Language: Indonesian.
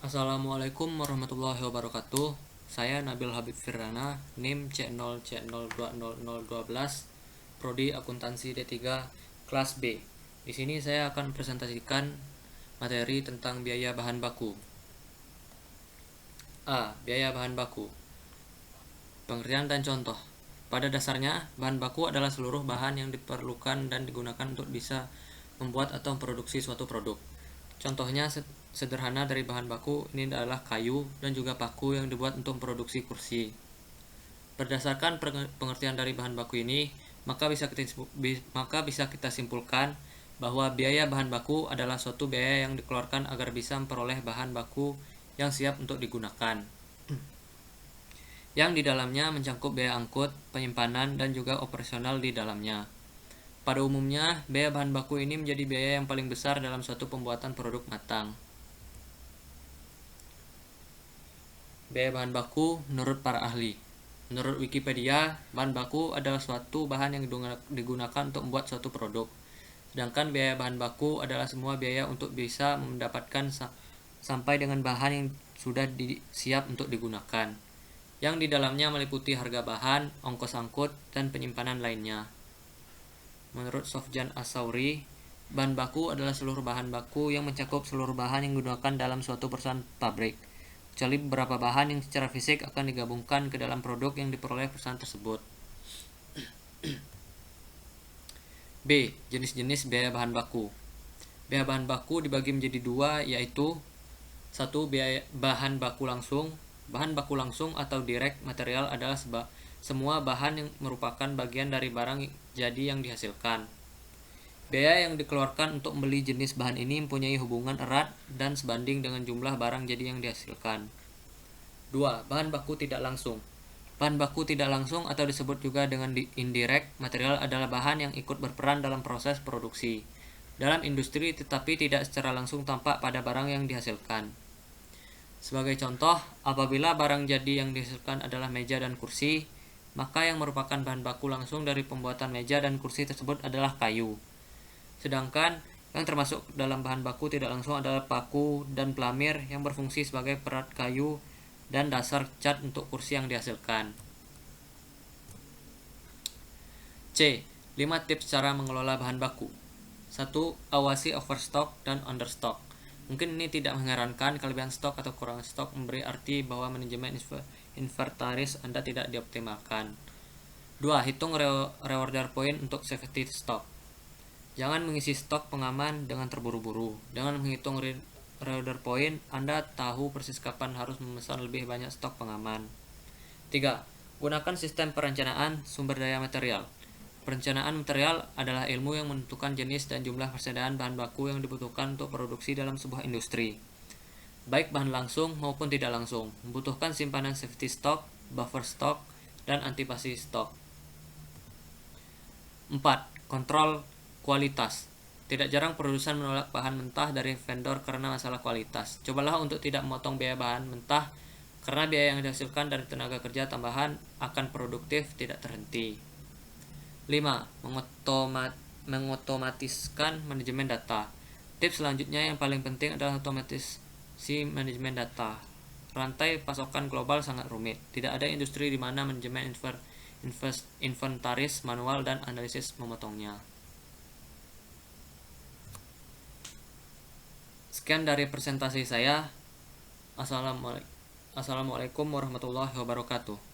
Assalamualaikum warahmatullahi wabarakatuh. Saya Nabil Habib Firana, NIM C0C020012, Prodi Akuntansi D3, kelas B. Di sini saya akan presentasikan materi tentang biaya bahan baku. A. Biaya bahan baku. Pengertian dan contoh. Pada dasarnya, bahan baku adalah seluruh bahan yang diperlukan dan digunakan untuk bisa membuat atau memproduksi suatu produk. Contohnya sederhana dari bahan baku ini adalah kayu dan juga paku yang dibuat untuk memproduksi kursi. Berdasarkan pengertian dari bahan baku ini, maka bisa kita simpulkan bahwa biaya bahan baku adalah suatu biaya yang dikeluarkan agar bisa memperoleh bahan baku yang siap untuk digunakan, yang di dalamnya mencakup biaya angkut, penyimpanan, dan juga operasional di dalamnya. Pada umumnya, biaya bahan baku ini menjadi biaya yang paling besar dalam suatu pembuatan produk matang. Biaya bahan baku menurut para ahli. Menurut Wikipedia, bahan baku adalah suatu bahan yang digunakan untuk membuat suatu produk. Sedangkan biaya bahan baku adalah semua biaya untuk bisa mendapatkan sampai dengan bahan yang sudah siap untuk digunakan, yang di dalamnya meliputi harga bahan, ongkos angkut, dan penyimpanan lainnya. Menurut Sofjan Asauri, bahan baku adalah seluruh bahan baku yang mencakup seluruh bahan yang digunakan dalam suatu perusahaan pabrik, kecuali beberapa bahan yang secara fisik akan digabungkan ke dalam produk yang diperoleh perusahaan tersebut. B. Jenis-jenis biaya bahan baku. Biaya bahan baku dibagi menjadi dua, yaitu 1. Biaya bahan baku langsung. Bahan baku langsung atau direct material adalah semua bahan yang merupakan bagian dari barang jadi yang dihasilkan. Biaya yang dikeluarkan untuk membeli jenis bahan ini mempunyai hubungan erat dan sebanding dengan jumlah barang jadi yang dihasilkan. 2. Bahan baku tidak langsung. Bahan baku tidak langsung atau disebut juga dengan indirect material adalah bahan yang ikut berperan dalam proses produksi dalam industri tetapi tidak secara langsung tampak pada barang yang dihasilkan. Sebagai contoh, apabila barang jadi yang dihasilkan adalah meja dan kursi, maka yang merupakan bahan baku langsung dari pembuatan meja dan kursi tersebut adalah kayu. Sedangkan yang termasuk dalam bahan baku tidak langsung adalah paku dan pelamir yang berfungsi sebagai perat kayu dan dasar cat untuk kursi yang dihasilkan. C. 5 tips cara mengelola bahan baku. 1. Awasi overstock dan understock. Mungkin ini tidak mengherankan, kelebihan stok atau kurang stok memberi arti bahwa manajemen inventaris Anda tidak dioptimalkan. 2. Hitung reorder point untuk safety stock. Jangan mengisi stok pengaman dengan terburu-buru. Dengan menghitung reorder point, Anda tahu persis kapan harus memesan lebih banyak stok pengaman. 3. Gunakan sistem perencanaan sumber daya material. Perencanaan material adalah ilmu yang menentukan jenis dan jumlah persediaan bahan baku yang dibutuhkan untuk produksi dalam sebuah industri, baik bahan langsung maupun tidak langsung, membutuhkan simpanan safety stock, buffer stock, dan antipasi stock. 4. Kontrol kualitas. Tidak jarang produsen menolak bahan mentah dari vendor karena masalah kualitas. Cobalah untuk tidak memotong biaya bahan mentah karena biaya yang dihasilkan dari tenaga kerja tambahan akan produktif tidak terhenti. 5. Mengotomatiskan manajemen data. Tips selanjutnya yang paling penting adalah otomatisasi manajemen data. Rantai pasokan global sangat rumit. Tidak ada industri di mana manajemen inventaris manual dan analisis memotongnya. Sekian dari presentasi saya. Assalamualaikum warahmatullahi wabarakatuh.